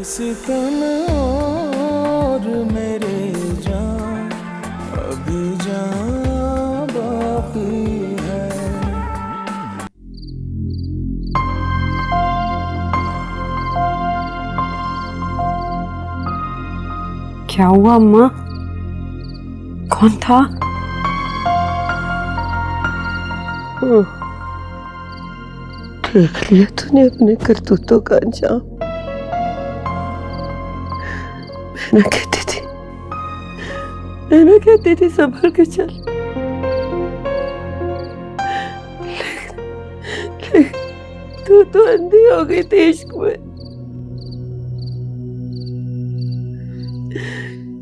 सितम और मेरे जान अभी जान बाकी है। क्या हुआ अम्मा? कौन था? देख लिया तूने अपने करतूतों का अंजाम। मैं ना कहती थी संभल के चल, लेकिन तू तो अंधी हो गई थी इश्क में।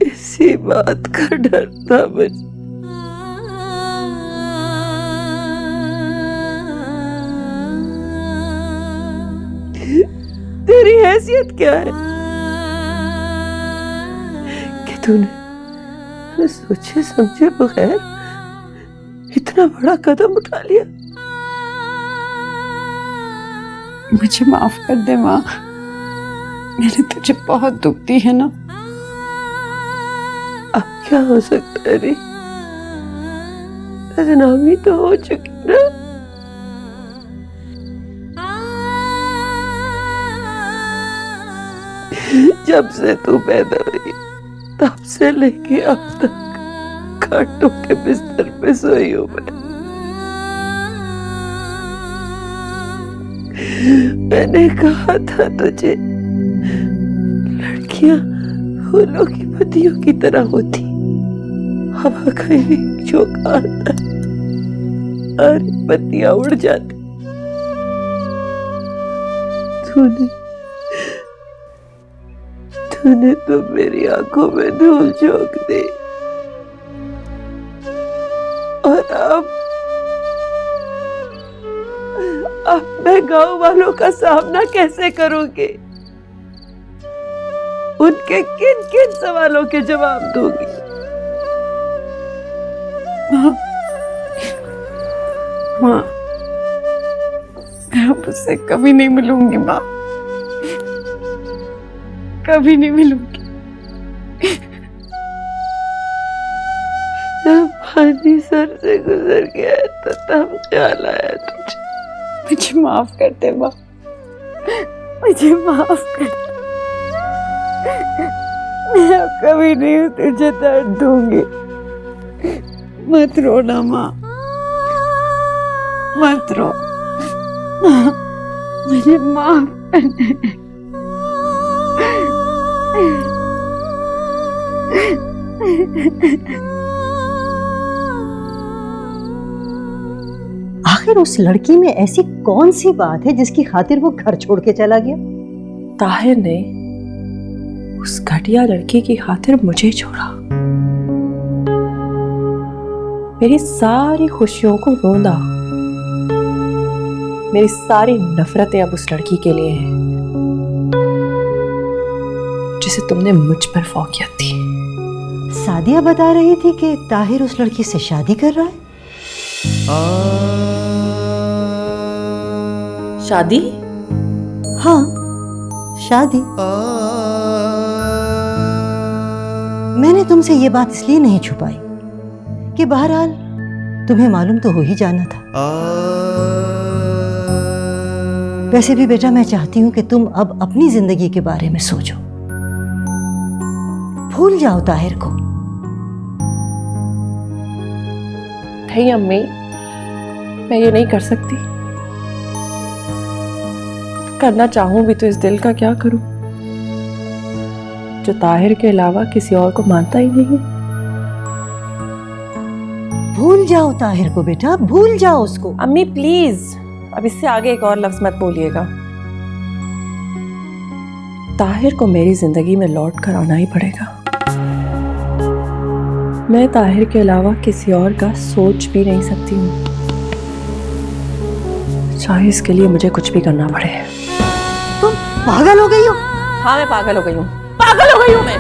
इसी बात का डर था मुझे। तेरी हैसियत क्या है कि तूने सोचे समझे बगैर इतना बड़ा कदम उठा लिया? मुझे माफ कर दे माँ, मैंने तुझे बहुत दुख दी है ना। अब क्या हो सकता है रे? बदनामी तो हो चुकी ना। जब से तू पैदा हुई तब से लेके अब तक कांटों के बिस्तर पे सोई हूं मैं। मैंने कहा था तुझे, लड़कियां फूलों की पत्तियों की तरह होती, हवा का एक झोंका आता है और पत्तियां उड़ जाती। तूने तो मेरी आंखों में धूल झोंक दी। और अब मैं गांव वालों का सामना कैसे करूंगी? उनके किन किन सवालों के जवाब दूंगी? माँ, मैं अब उससे कभी नहीं मिलूंगी माँ, कभी नहीं मिलूंगी। जब पानी सर से गुजर गया तो तब ख्याल आया तुझे। मुझे माफ कर दे माँ, मुझे माफ कर दे। मैं अब कभी नहीं तुझे दर्द दूंगी। मत रोना माँ, मत रो। मुझे माफ कर दे। आखिर उस लड़की में ऐसी कौन सी बात है जिसकी खातिर वो घर छोड़ के चला गया? ताहिर ने उस घटिया लड़की की खातिर मुझे छोड़ा। मेरी सारी खुशियों को रोंदा। मेरी सारी नफरतें अब उस लड़की के लिए हैं जिसे तुमने मुझ पर फौकियत थी। सादिया बता रही थी कि ताहिर उस लड़की से शादी कर रहा है। शादी? हाँ, शादी। मैंने तुमसे ये बात इसलिए नहीं छुपाई कि बहरहाल तुम्हें मालूम तो हो ही जाना था। वैसे भी बेटा, मैं चाहती हूं कि तुम अब अपनी जिंदगी के बारे में सोचो। भूल जाओ ताहिर को। नहीं अम्मी, मैं ये नहीं कर सकती। करना चाहूं भी तो इस दिल का क्या करूं जो ताहिर के अलावा किसी और को मानता ही नहीं। भूल जाओ ताहिर को बेटा, भूल जाओ उसको। अम्मी प्लीज, अब इससे आगे एक और लफ्ज मत बोलिएगा। ताहिर को मेरी जिंदगी में लौट कर आना ही पड़ेगा। मैं ताहिर के अलावा किसी और का सोच भी नहीं सकती हूँ, चाहे इसके लिए मुझे कुछ भी करना पड़े। तुम पागल हो गई हो? हाँ, मैं पागल हो गई हूँ, पागल हो गई हूँ मैं।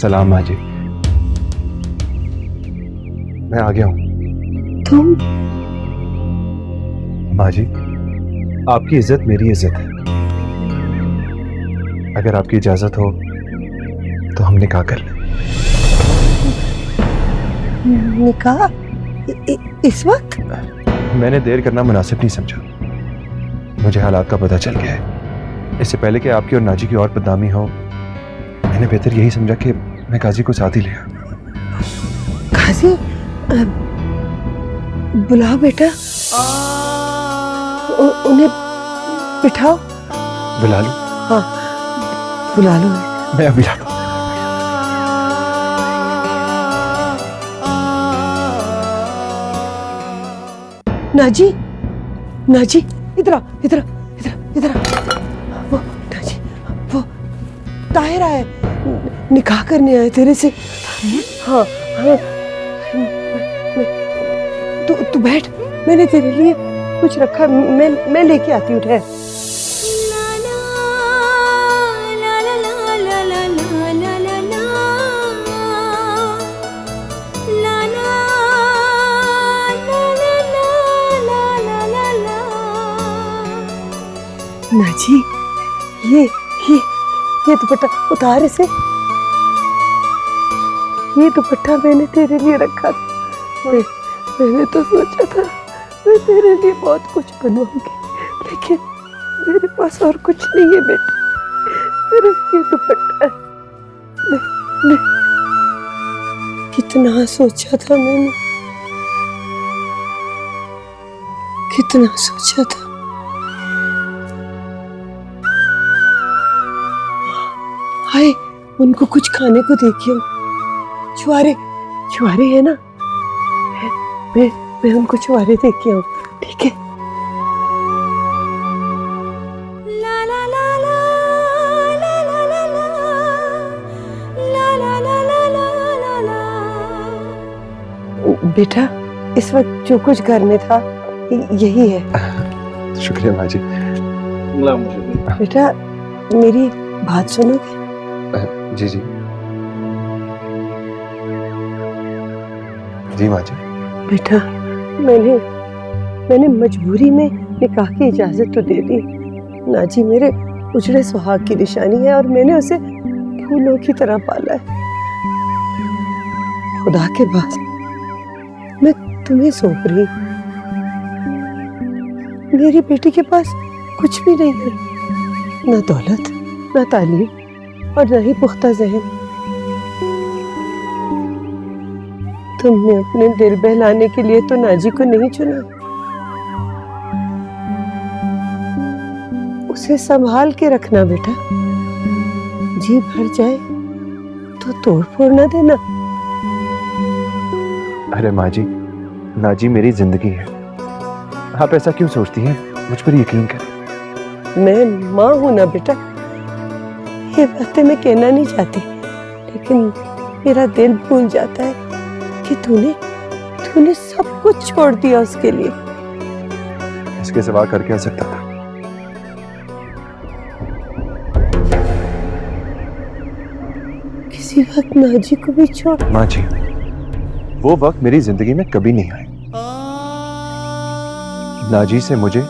सलाम माँ जी, मैं आ गया हूँ। तुम? माँ जी, आपकी इज्जत मेरी इज्जत है। अगर आपकी इजाजत हो तो हम निकाह कर लें। निकाह? इस वक्त? मैंने देर करना मुनासिब नहीं समझा। मुझे हालात का पता चल गया है। इससे पहले कि आपकी और नाजी की और बदनामी हो, मैंने बेहतर यही समझा कि मैं काजी को साथ ही लिया। काजी? बुलाओ बेटा, उन्हें बिठाओ। बुला लूं? हाँ, बुला लो। मैं अभी लाता हूं। नाजी, नाजी, इधर आओ, इधर आओ, इधर आओ। वो नाजी, वो ताहिर आया, निकाह करने आए तेरे से। हाँ हाँ, तू बैठ, मैंने तेरे लिए कुछ रखा, मैं लेके आती हूँ। ठहर। नाजी, ये दुपट्टा उतार इसे। ये दुपट्टा मैंने तेरे लिए रखा था। मैंने तो सोचा था मैं तेरे लिए बहुत कुछ बनवाऊंगी, लेकिन मेरे पास और कुछ नहीं है बेटा, सिर्फ ये दुपट्टा है। ले। कितना सोचा था मैंने, कितना सोचा था। हाय, उनको कुछ खाने को देखिए। छुआरे है ना? मैं उनको छुआरे देख के आऊं, ठीक है? बेटा, इस वक्त जो कुछ घर में था यही है। शुक्रिया माँ जी। बेटा, मेरी बात सुनोगे? जी जी जी माँ जी। बेटा, मैंने मजबूरी में निकाह की इजाजत तो दे दी। नाजी मेरे उजड़े सुहाग की निशानी है और मैंने उसे फूलों की तरह पाला है। खुदा के बाद मैं तुम्हें सौंप रही। मेरी बेटी के पास कुछ भी नहीं है, ना दौलत, ना तालीम और न ही पुख्ता ज़हन। तुमने अपने दिल बहलाने के लिए तो नाजी को नहीं चुना, उसे संभाल के रखना बेटा। जी भर जाए तो तोड़ फोड़ ना देना। अरे माँ जी, नाजी मेरी जिंदगी है। आप ऐसा क्यों सोचती हैं? मुझ पर यकीन करें। मैं माँ हूं ना बेटा, ये बातें मैं कहना नहीं चाहती, लेकिन मेरा दिल भूल जाता है कि तूने सब कुछ छोड़ दिया उसके लिए। इसके सिवा कर क्या सकता था? किसी वक्त नाजी को भी छोड़। माँ जी, वो वक्त मेरी जिंदगी में कभी नहीं आए। नाजी से मुझे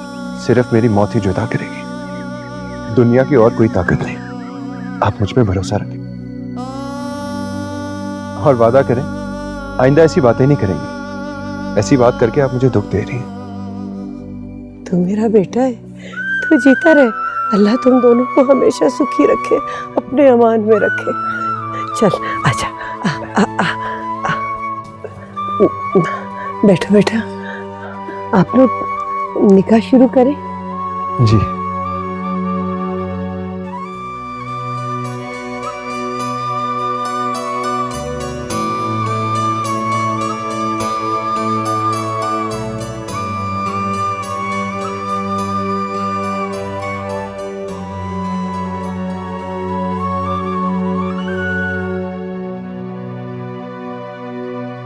सिर्फ मेरी मौत ही जुदा करेगी। दुनिया की और कोई ताकत नहीं। आप मुझ पे भरोसा रखें और वादा करें आइंदा ऐसी बातें नहीं करेंगे। ऐसी बात करके आप मुझे दुख दे रही हैं। तू मेरा बेटा है, तू जीता रहे। अल्लाह तुम दोनों को हमेशा सुखी रखे, अपने अमान में रखे। चल आजा, आ, आ, आ, आ। बैठो बेटा, आप लोग निकाह शुरू करें। जी।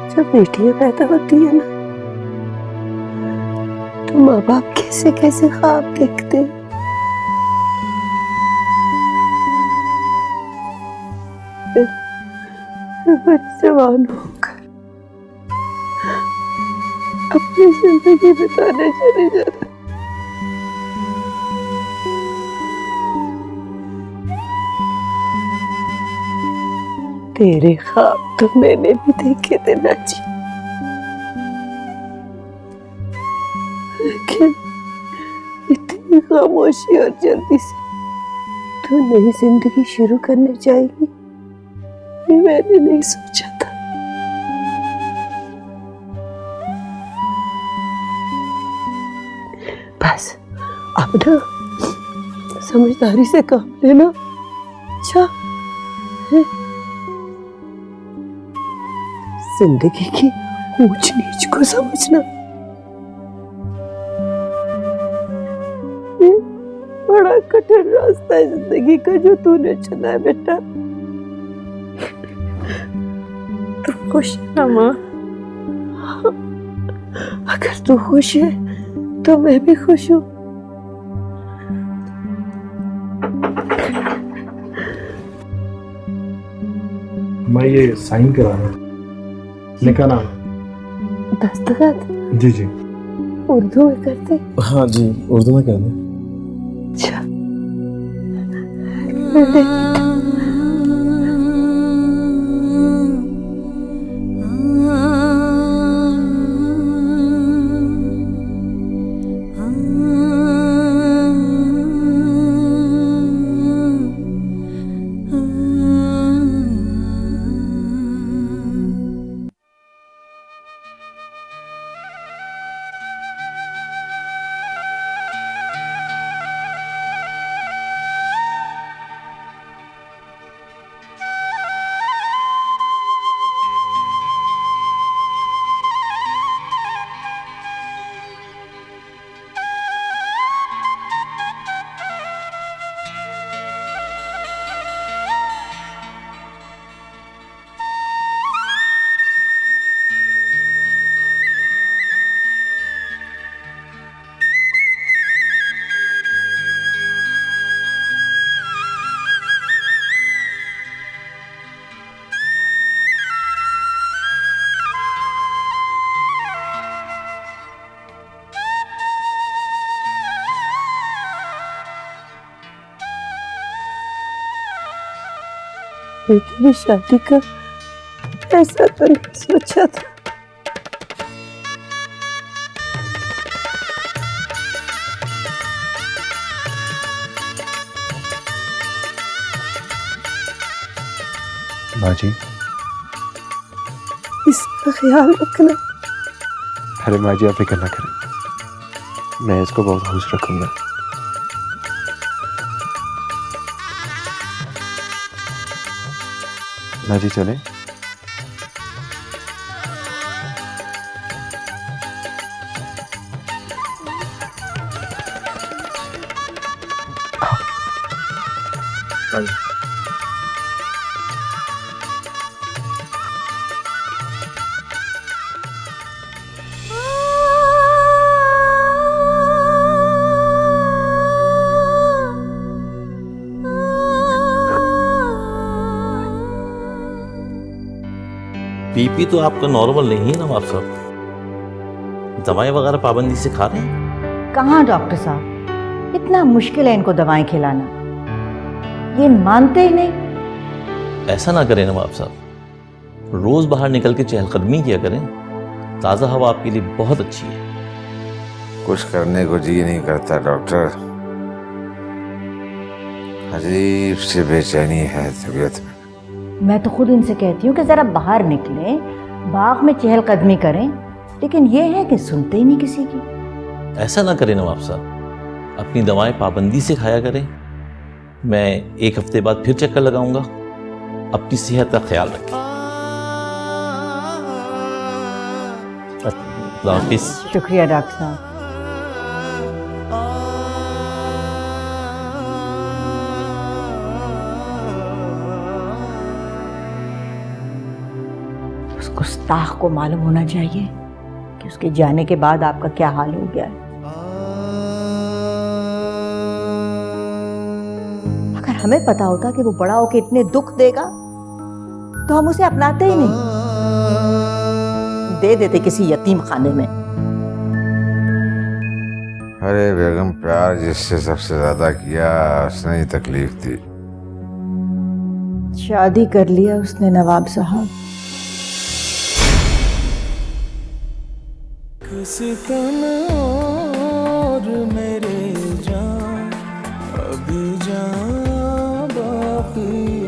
जब बेटियां पैदा होती है ना, तो माँ बाप कैसे कैसे ख्वाब देखते हैं। फिर जवान होकर अपनी जिंदगी बिताने चले जाते। तेरे ख्वाब तो मैंने भी देखे थे नाची, लेकिन इतनी खामोशी और जल्दी से तू नई जिंदगी शुरू करने जाएगी ये मैंने नहीं सोचा था। बस अब ना समझदारी से काम लेना। अच्छा है? जिंदगी की ऊंच नीच को समझना। ये बड़ा कठिन रास्ता है जिंदगी का जो तूने चुना है बेटा। तू खुश है ना माँ? अगर तू खुश है तो मैं भी खुश हूँ। मैं ये साइन करा रहा हूँ। लिखा नाम? दस्तखत जी जी। उर्दू में करते? हाँ जी, उर्दू में कहना। अच्छा तेरी शादी का ऐसा तो नहीं सोचा था। माँ जी, इसका ख्याल रखना। अरे माँ जी आप फिक्र ना करें, मैं इसको बहुत खुश रखूंगा। माँ जी चलें? बीपी तो आपका नॉर्मल नहीं है नवाब साहब। दवाएं वगैरह पाबंदी से खा रहे हैं? कहाँ डॉक्टर साहब, इतना मुश्किल है इनको दवाएं खिलाना, ये मानते ही नहीं। ऐसा ना करें नवाब साहब, रोज बाहर निकल के चहलकदमी किया करें, ताज़ा हवा आपके लिए बहुत अच्छी है। कुछ करने को जी नहीं करता डॉक्टर, अजीब सी बेचैनी है तबीयत में। मैं तो खुद इनसे कहती हूँ कि जरा बाहर निकलें, बाग में चहलकदमी करें, लेकिन ये है कि सुनते ही नहीं किसी की। ऐसा ना करें नवाब साहब, अपनी दवाएं पाबंदी से खाया करें। मैं 1 हफ्ते बाद फिर चक्कर लगाऊंगा। अपनी सेहत का ख्याल रखें। अल्लाह हाफिज़। शुक्रिया डॉक्टर साहब। उस गुस्ताख को मालूम होना चाहिए कि उसके जाने के बाद आपका क्या हाल हो गया है। अगर हमें पता होता कि वो बड़ा होकर इतने दुख देगा तो हम उसे अपनाते ही नहीं, दे देते किसी यतीम खाने में। अरे बेगम, प्यार जिससे सबसे ज्यादा किया उसने ही तकलीफ दी। शादी कर लिया उसने नवाब साहब। किसी कम और मेरे जान अभी जान बाकी